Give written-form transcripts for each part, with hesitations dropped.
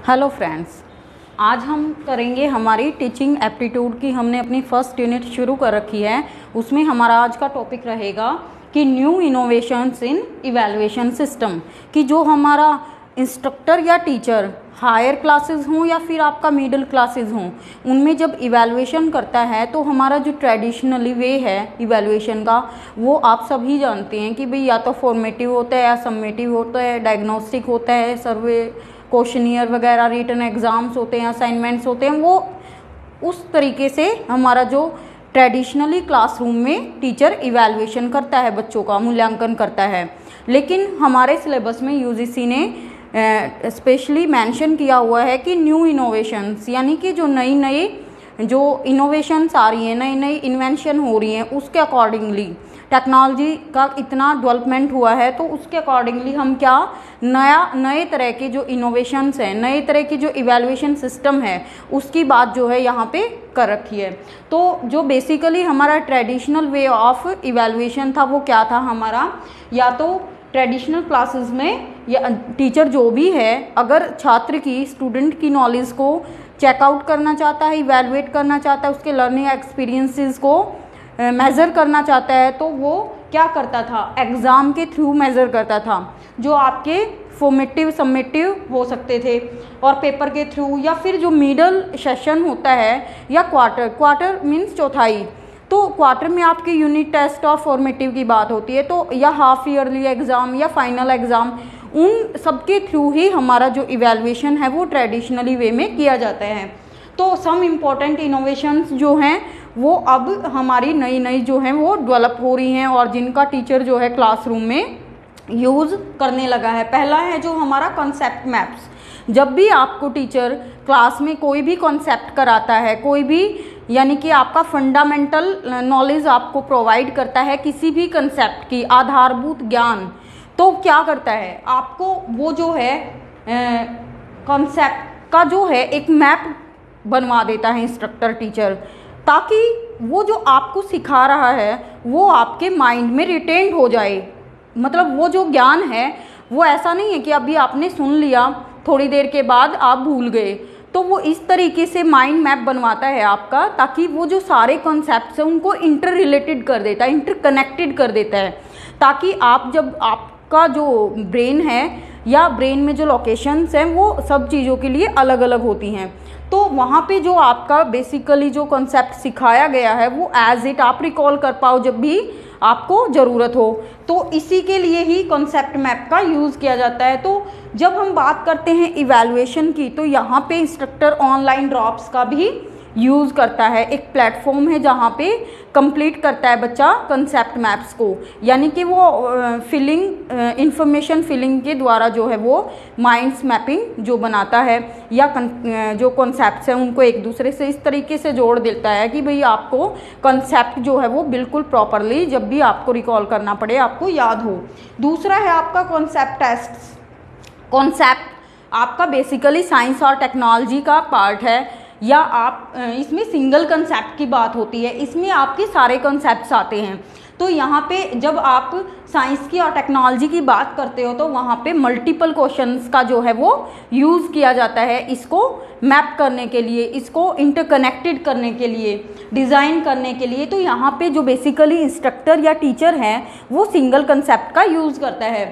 Hello friends, आज हम करेंगे हमारी टीचिंग एप्टीट्यूड की। हमने अपनी फर्स्ट यूनिट शुरू कर रखी है। उसमें हमारा आज का टॉपिक रहेगा कि न्यू इनोवेशंस इन इवैल्यूएशन सिस्टम। कि जो हमारा इंस्ट्रक्टर या टीचर हायर क्लासेस हों या फिर आपका मिडिल क्लासेस हों, उनमें जब इवैल्यूएशन करता है तो हमारा जो ट्रेडिशनली वे है इवैल्यूएशन का, वो आप सभी जानते हैं कि भाई या तो फॉर्मेटिव होता है या सम्मेटिव होता है, डायग्नोस्टिक होता है, सर्वे, क्वेश्चनियर वगैरह, रिटन एग्ज़ाम्स होते हैं, असाइनमेंट्स होते हैं। वो उस तरीके से हमारा जो ट्रेडिशनली क्लासरूम में टीचर इवैल्यूएशन करता है, बच्चों का मूल्यांकन करता है। लेकिन हमारे सिलेबस में यूजीसी ने स्पेशली मेंशन किया हुआ है कि न्यू इनोवेशंस, यानी कि जो नई नई जो इनोवेशंस आ रही हैं, नई नई इन्वेंशन हो रही हैं, उसके अकॉर्डिंगली टेक्नोलॉजी का इतना डेवलपमेंट हुआ है, तो उसके अकॉर्डिंगली हम क्या नए तरह के जो इनोवेशंस हैं, नए तरह की जो इवैल्यूएशन सिस्टम है, उसकी बात जो है यहाँ पे कर रखी है। तो जो बेसिकली हमारा ट्रेडिशनल वे ऑफ इवैल्यूएशन था वो क्या था हमारा, या तो ट्रेडिशनल क्लासेस में या टीचर जो भी है, अगर छात्र की, स्टूडेंट की नॉलेज को चेकआउट करना चाहता है, इवैल्यूएट करना चाहता है, उसके लर्निंग एक्सपीरियंसेस को मेज़र करना चाहता है, तो वो क्या करता था, एग्ज़ाम के थ्रू मेज़र करता था, जो आपके फॉर्मेटिव समेटिव हो सकते थे, और पेपर के थ्रू, या फिर जो मिडल सेशन होता है, या क्वार्टर मीन्स चौथाई। तो क्वार्टर में आपके यूनिट टेस्ट और फॉर्मेटिव की बात होती है, तो या हाफ ईयरली एग्ज़ाम या फाइनल एग्ज़ाम, उन सबके थ्रू ही हमारा जो इवैल्यूएशन है वो ट्रेडिशनली वे में किया जाता है। तो सम इम्पॉर्टेंट इनोवेशंस जो हैं वो अब हमारी नई नई जो हैं वो डेवलप हो रही हैं, और जिनका टीचर जो है क्लासरूम में यूज़ करने लगा है। पहला है जो हमारा कॉन्सेप्ट मैप्स। जब भी आपको टीचर क्लास में कोई भी कॉन्सेप्ट कराता है, कोई भी, यानी कि आपका फंडामेंटल नॉलेज आपको प्रोवाइड करता है किसी भी कंसेप्ट की, आधारभूत ज्ञान, तो क्या करता है, आपको वो जो है कॉन्सेप्ट का जो है एक मैप बनवा देता है इंस्ट्रक्टर टीचर, ताकि वो जो आपको सिखा रहा है वो आपके माइंड में रिटेन्ड हो जाए। मतलब वो जो ज्ञान है वो ऐसा नहीं है कि अभी आपने सुन लिया, थोड़ी देर के बाद आप भूल गए। तो वो इस तरीके से माइंड मैप बनवाता है आपका, ताकि वो जो सारे कॉन्सेप्ट्स हैं उनको इंटर रिलेटेड कर देता है, इंटरकनेक्टेड कर देता है, ताकि आप जब आपका जो ब्रेन है या ब्रेन में जो लोकेशंस हैं वो सब चीज़ों के लिए अलग अलग होती हैं। तो वहाँ पे जो आपका बेसिकली जो कॉन्सेप्ट सिखाया गया है वो एज इट आप रिकॉल कर पाओ जब भी आपको ज़रूरत हो। तो इसी के लिए ही कॉन्सेप्ट मैप का यूज़ किया जाता है। तो जब हम बात करते हैं इवैल्यूएशन की, तो यहाँ पे इंस्ट्रक्टर ऑनलाइन ड्रॉप्स का भी यूज़ करता है। एक प्लेटफॉर्म है जहाँ पे कंप्लीट करता है बच्चा कंसेप्ट मैप्स को, यानी कि वो फिलिंग, इंफॉर्मेशन फिलिंग के द्वारा जो है वो माइंड्स मैपिंग जो बनाता है, या जो कॉन्सेप्ट्स हैं उनको एक दूसरे से इस तरीके से जोड़ देता है कि भाई आपको कॉन्सेप्ट जो है वो बिल्कुल प्रॉपरली जब भी आपको रिकॉल करना पड़े आपको याद हो। दूसरा है आपका कॉन्सेप्ट टेस्ट। कॉन्सेप्ट आपका बेसिकली साइंस और टेक्नोलॉजी का पार्ट है, या आप इसमें सिंगल कंसेप्ट की बात होती है, इसमें आपके सारे कंसेप्ट्स आते हैं। तो यहाँ पे जब आप साइंस की और टेक्नोलॉजी की बात करते हो तो वहाँ पे मल्टीपल क्वेश्चंस का जो है वो यूज़ किया जाता है, इसको मैप करने के लिए, इसको इंटरकनेक्टेड करने के लिए, डिज़ाइन करने के लिए। तो यहाँ पे जो बेसिकली इंस्ट्रक्टर या टीचर है वो सिंगल कंसेप्ट का यूज़ करता है,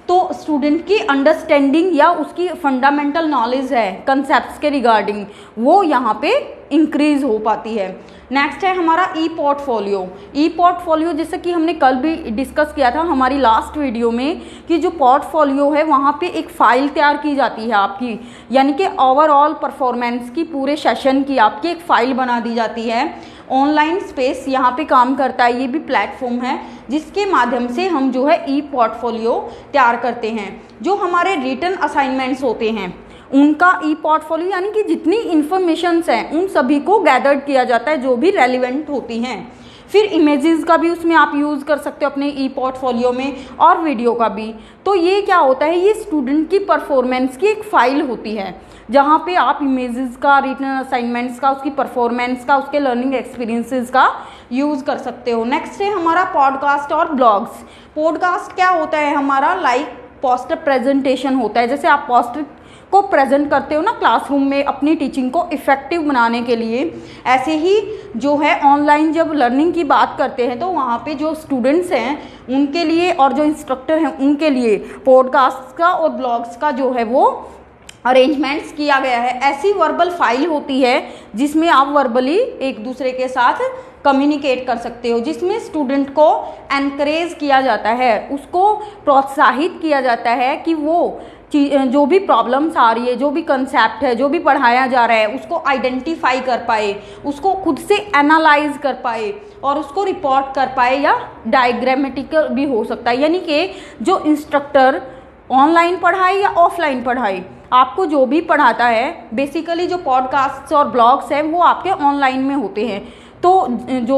तो स्टूडेंट की अंडरस्टैंडिंग या उसकी फंडामेंटल नॉलेज है कंसेप्ट्स के रिगार्डिंग, वो यहाँ पे इंक्रीज हो पाती है। नेक्स्ट है हमारा ई पोर्टफोलियो। ई पोर्टफोलियो जैसे कि हमने कल भी डिस्कस किया था हमारी लास्ट वीडियो में, कि जो पोर्टफोलियो है वहाँ पे एक फ़ाइल तैयार की जाती है आपकी, यानी कि ओवरऑल परफॉर्मेंस की, पूरे सेशन की आपकी एक फ़ाइल बना दी जाती है। ऑनलाइन स्पेस यहाँ पे काम करता है, ये भी प्लेटफॉर्म है जिसके माध्यम से हम जो है ई पोर्टफोलियो तैयार करते हैं। जो हमारे रिटन असाइनमेंट्स होते हैं उनका ई पोर्टफोलियो, यानी कि जितनी इन्फॉर्मेशंस हैं उन सभी को गैदर्ड किया जाता है जो भी रेलिवेंट होती हैं। फिर इमेजेस का भी उसमें आप यूज़ कर सकते हो अपने ई पोर्टफोलियो में, और वीडियो का भी। तो ये क्या होता है, ये स्टूडेंट की परफॉर्मेंस की एक फ़ाइल होती है जहाँ पे आप इमेजेस का, रिटन असाइनमेंट्स का, उसकी परफॉर्मेंस का, उसके लर्निंग एक्सपीरियंसेस का यूज़ कर सकते हो। नेक्स्ट है हमारा पॉडकास्ट और ब्लॉग्स। पॉडकास्ट क्या होता है हमारा, लाइक पोस्टर प्रेजेंटेशन होता है। जैसे आप पोस्टर को प्रेजेंट करते हो ना क्लासरूम में अपनी टीचिंग को इफ़ेक्टिव बनाने के लिए, ऐसे ही जो है ऑनलाइन जब लर्निंग की बात करते हैं तो वहाँ पे जो स्टूडेंट्स हैं उनके लिए और जो इंस्ट्रक्टर हैं उनके लिए पॉडकास्ट का और ब्लॉग्स का जो है वो अरेंजमेंट्स किया गया है। ऐसी वर्बल फाइल होती है जिसमें आप वर्बली एक दूसरे के साथ कम्युनिकेट कर सकते हो, जिसमें स्टूडेंट को एनकरेज किया जाता है, उसको प्रोत्साहित किया जाता है कि वो जो भी प्रॉब्लम्स आ रही है, जो भी कंसेप्ट है, जो भी पढ़ाया जा रहा है उसको आइडेंटिफाई कर पाए, उसको खुद से एनालाइज कर पाए और उसको रिपोर्ट कर पाए, या डायग्रामेटिकल भी हो सकता है। यानी कि जो इंस्ट्रक्टर ऑनलाइन पढ़ाए या ऑफलाइन पढ़ाए, आपको जो भी पढ़ाता है, बेसिकली जो पॉडकास्ट्स और ब्लॉग्स हैं वो आपके ऑनलाइन में होते हैं। तो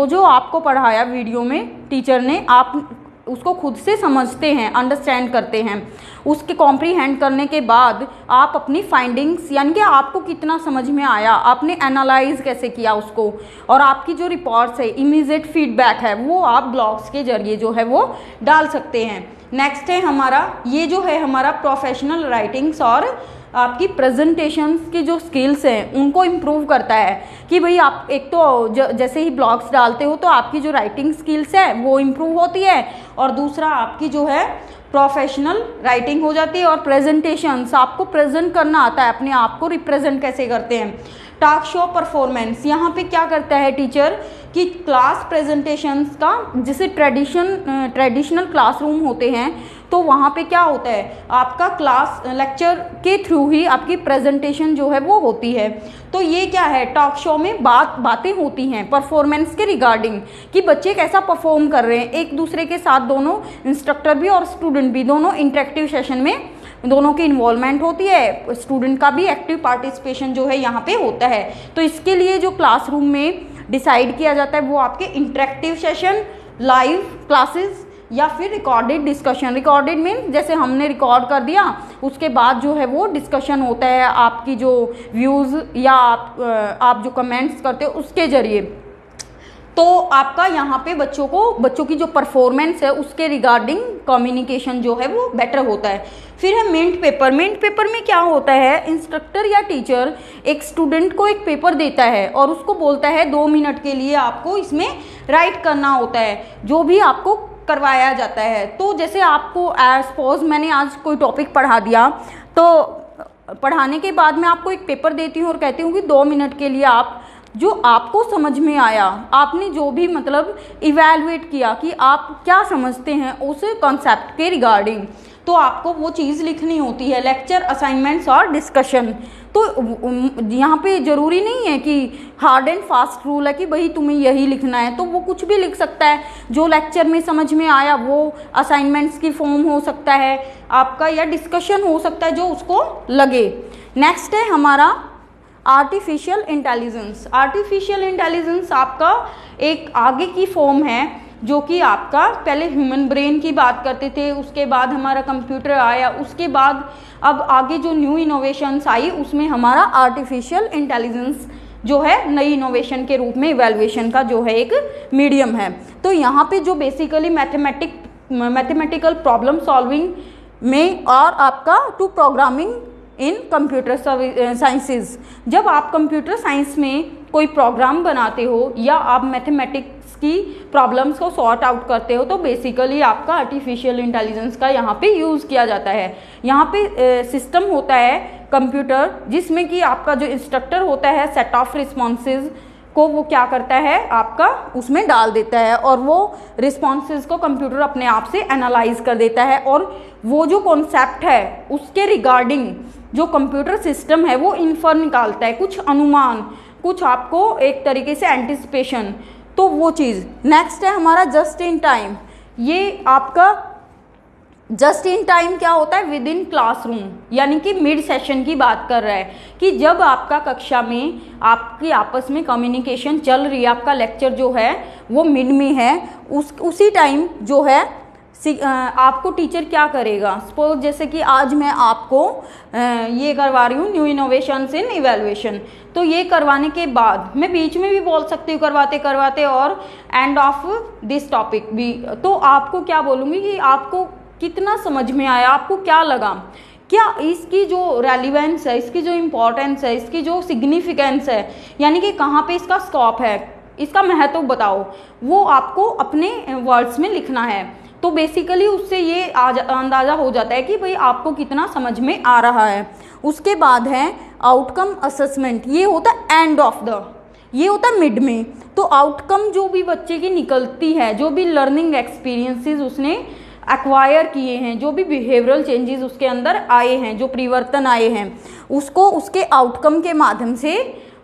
जो आपको पढ़ाया वीडियो में टीचर ने, आप उसको खुद से समझते हैं, अंडरस्टैंड करते हैं, उसके कॉम्प्रीहेंड करने के बाद आप अपनी फाइंडिंग्स, यानी कि आपको कितना समझ में आया, आपने एनालाइज कैसे किया उसको, और आपकी जो रिपोर्ट्स है, इमीडिएट फीडबैक है, वो आप ब्लॉग्स के जरिए जो है वो डाल सकते हैं। नेक्स्ट है हमारा, ये जो है हमारा प्रोफेशनल राइटिंग्स और आपकी प्रेजेंटेशंस की जो स्किल्स हैं उनको इम्प्रूव करता है कि भाई आप एक तो जैसे ही ब्लॉग्स डालते हो तो आपकी जो राइटिंग स्किल्स है वो इम्प्रूव होती है, और दूसरा आपकी जो है प्रोफेशनल राइटिंग हो जाती है, और प्रेजेंटेशंस, आपको प्रेजेंट करना आता है, अपने आप को रिप्रेजेंट कैसे करते हैं। टॉक शो परफॉर्मेंस, यहाँ पे क्या करता है टीचर कि क्लास प्रेजेंटेशंस का, जैसे ट्रेडिशनल क्लासरूम होते हैं तो वहाँ पे क्या होता है, आपका क्लास लेक्चर के थ्रू ही आपकी प्रेजेंटेशन जो है वो होती है। तो ये क्या है, टॉक शो में बातें होती हैं परफॉर्मेंस के रिगार्डिंग कि बच्चे कैसा परफॉर्म कर रहे हैं, एक दूसरे के साथ दोनों इंस्ट्रक्टर भी और स्टूडेंट भी दोनों इंटरेक्टिव सेशन में दोनों की इन्वॉल्वमेंट होती है, स्टूडेंट का भी एक्टिव पार्टिसिपेशन जो है यहाँ पे होता है। तो इसके लिए जो क्लासरूम में डिसाइड किया जाता है वो आपके इंटरेक्टिव सेशन, लाइव क्लासेस या फिर रिकॉर्डेड डिस्कशन। रिकॉर्डेड मीन जैसे हमने रिकॉर्ड कर दिया, उसके बाद जो है वो डिस्कशन होता है, आपकी जो व्यूज़ या आप जो कमेंट्स करते हो उसके जरिए। तो आपका यहाँ पे बच्चों की जो परफॉर्मेंस है उसके रिगार्डिंग कम्युनिकेशन जो है वो बेटर होता है। फिर है मिंट पेपर। मिंट पेपर में क्या होता है, इंस्ट्रक्टर या टीचर एक स्टूडेंट को एक पेपर देता है और उसको बोलता है 2 मिनट के लिए आपको इसमें राइट करना होता है, जो भी आपको करवाया जाता है। तो जैसे आपको सपोज मैंने आज कोई टॉपिक पढ़ा दिया, तो पढ़ाने के बाद मैं आपको एक पेपर देती हूँ और कहती हूँ कि 2 मिनट के लिए आप जो आपको समझ में आया, आपने जो भी मतलब इवैल्यूएट किया कि आप क्या समझते हैं उस कॉन्सेप्ट के रिगार्डिंग, तो आपको वो चीज़ लिखनी होती है। लेक्चर, असाइनमेंट्स और डिस्कशन। तो यहाँ पे ज़रूरी नहीं है कि हार्ड एंड फास्ट रूल है कि भाई तुम्हें यही लिखना है, तो वो कुछ भी लिख सकता है। जो लेक्चर में समझ में आया वो असाइनमेंट्स की फॉर्म हो सकता है आपका, या डिस्कशन हो सकता है जो उसको लगे। नेक्स्ट है हमारा आर्टिफिशियल इंटेलिजेंस। आर्टिफिशियल इंटेलिजेंस आपका एक आगे की फॉर्म है, जो कि आपका पहले ह्यूमन ब्रेन की बात करते थे, उसके बाद हमारा कंप्यूटर आया, उसके बाद अब आगे जो न्यू इनोवेशंस आई उसमें हमारा आर्टिफिशियल इंटेलिजेंस जो है नई इनोवेशन के रूप में इवैल्यूएशन का जो है एक मीडियम है। तो यहाँ पे जो बेसिकली मैथमेटिकल प्रॉब्लम सॉल्विंग में और आपका to programming in computer sciences, जब आप कंप्यूटर साइंस में कोई प्रोग्राम बनाते हो या आप मैथमेटिक्स की प्रॉब्लम्स को सॉर्ट आउट करते हो, तो बेसिकली आपका आर्टिफिशियल इंटेलिजेंस का यहाँ पे यूज़ किया जाता है। यहाँ पे सिस्टम होता है कंप्यूटर, जिसमें कि आपका जो इंस्ट्रक्टर होता है सेट ऑफ रिस्पॉन्सेज को वो क्या करता है आपका उसमें डाल देता है, और वो रिस्पॉन्सेज को कंप्यूटर अपने आप से एनालाइज कर देता है, और वो जो कॉन्सेप्ट है उसके रिगार्डिंग जो कंप्यूटर सिस्टम है वो इन्फर निकालता है, कुछ अनुमान, कुछ आपको एक तरीके से एंटिसिपेशन। तो वो चीज़। नेक्स्ट है हमारा जस्ट इन टाइम। ये आपका जस्ट इन टाइम क्या होता है, विद इन क्लासरूम, यानी कि मिड सेशन की बात कर रहा है कि जब आपका कक्षा में आपकी आपस में कम्युनिकेशन चल रही है, आपका लेक्चर जो है वो मिड में है, उसी टाइम जो है आपको टीचर क्या करेगा। सपोज जैसे कि आज मैं आपको ये करवा रही हूँ न्यू इनोवेशंस इन इवैल्यूएशन, तो ये करवाने के बाद मैं बीच में भी बोल सकती हूँ करवाते करवाते और एंड ऑफ दिस टॉपिक भी, तो आपको क्या बोलूँगी कि आपको कितना समझ में आया, आपको क्या लगा, क्या इसकी जो रेलिवेंस है, इसकी जो इम्पोर्टेंस है, इसकी जो सिग्निफिकेंस है, यानी कि कहाँ पे इसका स्कोप है, इसका महत्व बताओ, वो आपको अपने वर्ड्स में लिखना है। तो बेसिकली उससे ये अंदाज़ा हो जाता है कि भाई आपको कितना समझ में आ रहा है। उसके बाद है आउटकम असेसमेंट, ये होता है एंड ऑफ द, ये होता है मिड में। तो आउटकम जो भी बच्चे की निकलती है, जो भी लर्निंग एक्सपीरियंसेस उसने एक्वायर किए हैं, जो भी बिहेवियरल चेंजेस उसके अंदर आए हैं, जो परिवर्तन आए हैं, उसको उसके आउटकम के माध्यम से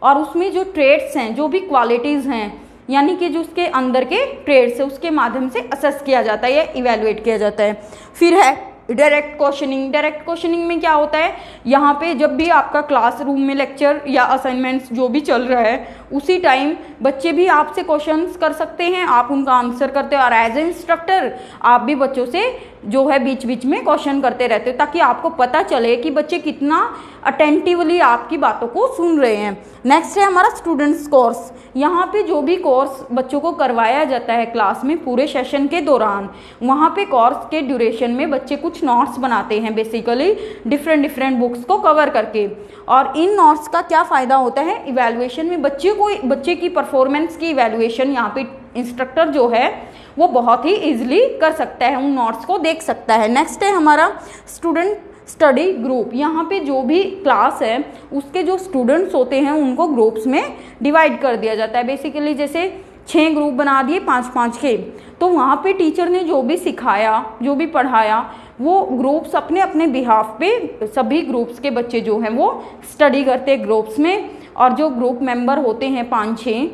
और उसमें जो ट्रेड्स हैं, जो भी क्वालिटीज़ हैं, यानी कि जो उसके अंदर के ट्रेड्स है, उसके माध्यम से असेस किया जाता है या इवेलुएट किया जाता है। फिर है डायरेक्ट क्वेश्चनिंग। डायरेक्ट क्वेश्चनिंग में क्या होता है, यहाँ पे जब भी आपका क्लासरूम में लेक्चर या असाइनमेंट्स जो भी चल रहा है, उसी टाइम बच्चे भी आपसे क्वेश्चंस कर सकते हैं, आप उनका आंसर करते हो, और एज ए इंस्ट्रक्टर आप भी बच्चों से जो है बीच बीच में क्वेश्चन करते रहते हो, ताकि आपको पता चले कि बच्चे कितना अटेंटिवली आपकी बातों को सुन रहे हैं। नेक्स्ट है हमारा स्टूडेंट्स कोर्स। यहाँ पे जो भी कोर्स बच्चों को करवाया जाता है क्लास में पूरे सेशन के दौरान, वहाँ पे कोर्स के ड्यूरेशन में बच्चे कुछ नोट्स बनाते हैं, बेसिकली डिफरेंट बुक्स को कवर करके। और इन नोट्स का क्या फ़ायदा होता है, इवैल्यूएशन में बच्चे की परफॉर्मेंस की इवैल्यूएशन यहाँ पे इंस्ट्रक्टर जो है वो बहुत ही ईजिली कर सकता है, उन नोट्स को देख सकता है। नेक्स्ट है हमारा स्टूडेंट स्टडी ग्रुप। यहाँ पे जो भी क्लास है उसके जो स्टूडेंट्स होते हैं उनको ग्रुप्स में डिवाइड कर दिया जाता है। बेसिकली जैसे 6 ग्रुप बना दिए 5-5 के, तो वहाँ पे टीचर ने जो भी सिखाया, जो भी पढ़ाया, वो ग्रुप्स अपने अपने बिहाफ पे सभी ग्रुप्स के बच्चे जो हैं वो स्टडी करते हैं ग्रुप्स में। और जो ग्रुप मेंबर होते हैं 5-6,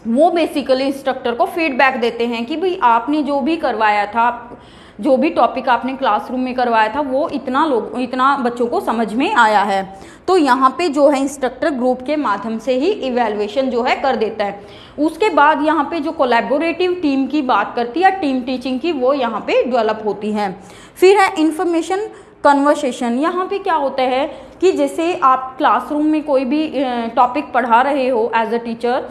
वो बेसिकली इंस्ट्रक्टर को फीडबैक देते हैं कि भाई आपने जो भी करवाया था, जो भी टॉपिक आपने क्लासरूम में करवाया था, वो इतना बच्चों को समझ में आया है। तो यहाँ पे जो है इंस्ट्रक्टर ग्रुप के माध्यम से ही इवैल्यूएशन जो है कर देता है। उसके बाद यहाँ पे जो कोलैबोरेटिव टीम की बात करती है, टीम टीचिंग की, वो यहाँ पे डेवलप होती है। फिर है इंफॉर्मेशन कन्वर्सेशन। यहाँ पे क्या होता है कि जैसे आप क्लासरूम में कोई भी टॉपिक पढ़ा रहे हो एज अ टीचर,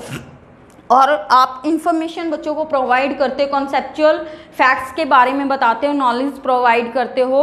और आप इंफॉर्मेशन बच्चों को प्रोवाइड करते हो, कॉन्सेप्चुअल फैक्ट्स के बारे में बताते हो, नॉलेज प्रोवाइड करते हो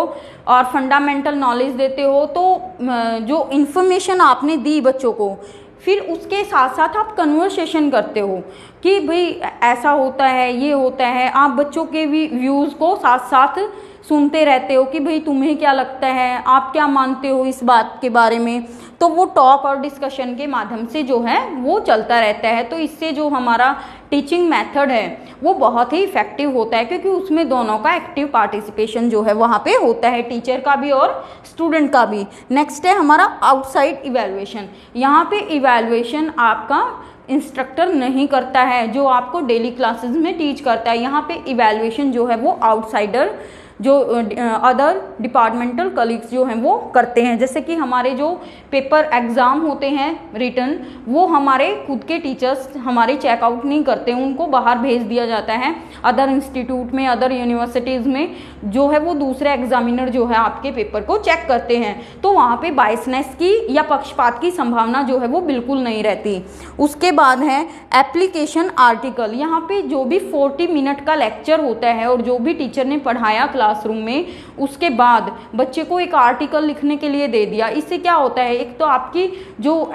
और फंडामेंटल नॉलेज देते हो, तो जो इंफॉर्मेशन आपने दी बच्चों को, फिर उसके साथ साथ आप कन्वर्सेशन करते हो कि भाई ऐसा होता है, ये होता है। आप बच्चों के भी व्यूज़ को साथ साथ सुनते रहते हो कि भाई तुम्हें क्या लगता है, आप क्या मानते हो इस बात के बारे में। तो वो टॉक और डिस्कशन के माध्यम से जो है वो चलता रहता है। तो इससे जो हमारा टीचिंग मेथड है वो बहुत ही इफेक्टिव होता है, क्योंकि उसमें दोनों का एक्टिव पार्टिसिपेशन जो है वहाँ पे होता है, टीचर का भी और स्टूडेंट का भी। नेक्स्ट है हमारा आउटसाइड इवैल्यूएशन। यहाँ पे इवैल्यूएशन आपका इंस्ट्रक्टर नहीं करता है, जो आपको डेली क्लासेस में टीच करता है। यहाँ पे इवैल्यूएशन जो है वो आउटसाइडर, जो अदर डिपार्टमेंटल कलीग्स जो हैं वो करते हैं। जैसे कि हमारे जो पेपर एग्ज़ाम होते हैं रिटन, वो हमारे खुद के टीचर्स हमारे चेकआउट नहीं करते, उनको बाहर भेज दिया जाता है अदर इंस्टीट्यूट में, अदर यूनिवर्सिटीज़ में, जो है वो दूसरे एग्जामिनर जो है आपके पेपर को चेक करते हैं। तो वहाँ पे बायसनेस की या पक्षपात की संभावना जो है वो बिल्कुल नहीं रहती। उसके बाद है एप्लीकेशन आर्टिकल। यहाँ पे जो भी 40 मिनट का लेक्चर होता है और जो भी टीचर ने पढ़ाया क्लासरूम में, उसके बाद बच्चे को एक आर्टिकल लिखने के लिए दे दिया। इससे क्या होता है, एक तो आपकी जो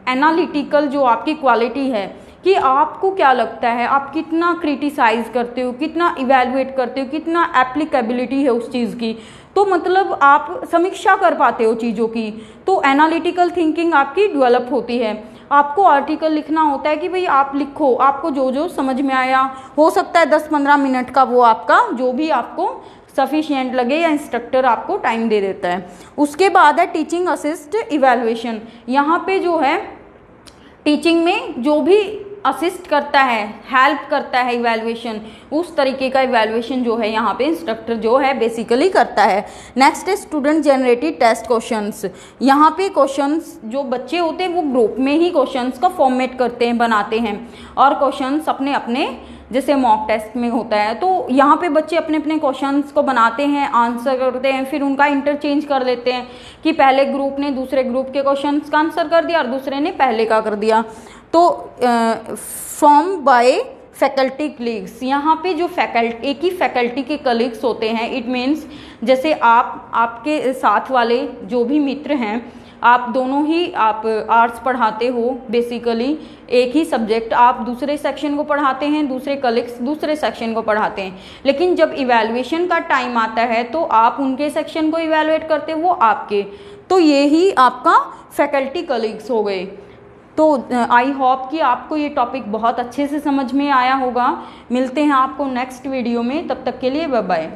एनालिटिकल जो आपकी क्वालिटी है कि आपको क्या लगता है, आप कितना क्रिटिसाइज करते हो, कितना इवैल्यूएट करते हो, कितना एप्लीकेबिलिटी है उस चीज़ की, तो मतलब आप समीक्षा कर पाते हो चीज़ों की। तो एनालिटिकल थिंकिंग आपकी डेवलप होती है। आपको आर्टिकल लिखना होता है कि भाई आप लिखो, आपको जो जो समझ में आया, हो सकता है 10-15 मिनट का वो आपका जो भी आपको सफिशिएंट लगे या इंस्ट्रक्टर आपको टाइम दे देता है। उसके बाद है टीचिंग असिस्ट इवैल्यूएशन। यहाँ पे जो है टीचिंग में जो भी असिस्ट करता है, हेल्प करता है इवैल्यूएशन, उस तरीके का इवैल्यूएशन जो है यहाँ पे इंस्ट्रक्टर जो है बेसिकली करता है। नेक्स्ट है स्टूडेंट जनरेटेड टेस्ट क्वेश्चंस। यहाँ पे क्वेश्चंस जो बच्चे होते हैं वो ग्रुप में ही क्वेश्चंस का फॉर्मेट करते हैं, बनाते हैं, और क्वेश्चंस अपने अपने जैसे मॉक टेस्ट में होता है, तो यहाँ पे बच्चे अपने अपने क्वेश्चंस को बनाते हैं, आंसर करते हैं, फिर उनका इंटरचेंज कर लेते हैं कि पहले ग्रुप ने दूसरे ग्रुप के क्वेश्चंस का आंसर कर दिया और दूसरे ने पहले का कर दिया। तो फॉर्म बाय फैकल्टी कलीग्स, यहाँ पे जो फैकल्टी एक ही फैकल्टी के कलीग्स होते हैं, इट मीन्स जैसे आपके साथ वाले जो भी मित्र हैं, आप दोनों ही आप आर्ट्स पढ़ाते हो, बेसिकली एक ही सब्जेक्ट, आप दूसरे सेक्शन को पढ़ाते हैं, दूसरे कलीग्स दूसरे सेक्शन को पढ़ाते हैं, लेकिन जब इवैल्यूएशन का टाइम आता है तो आप उनके सेक्शन को इवैल्यूएट करते हो, वो आपके, तो ये ही आपका फैकल्टी कलीग्स हो गए। तो आई होप कि आपको ये टॉपिक बहुत अच्छे से समझ में आया होगा। मिलते हैं आपको नेक्स्ट वीडियो में, तब तक के लिए बाय बाय।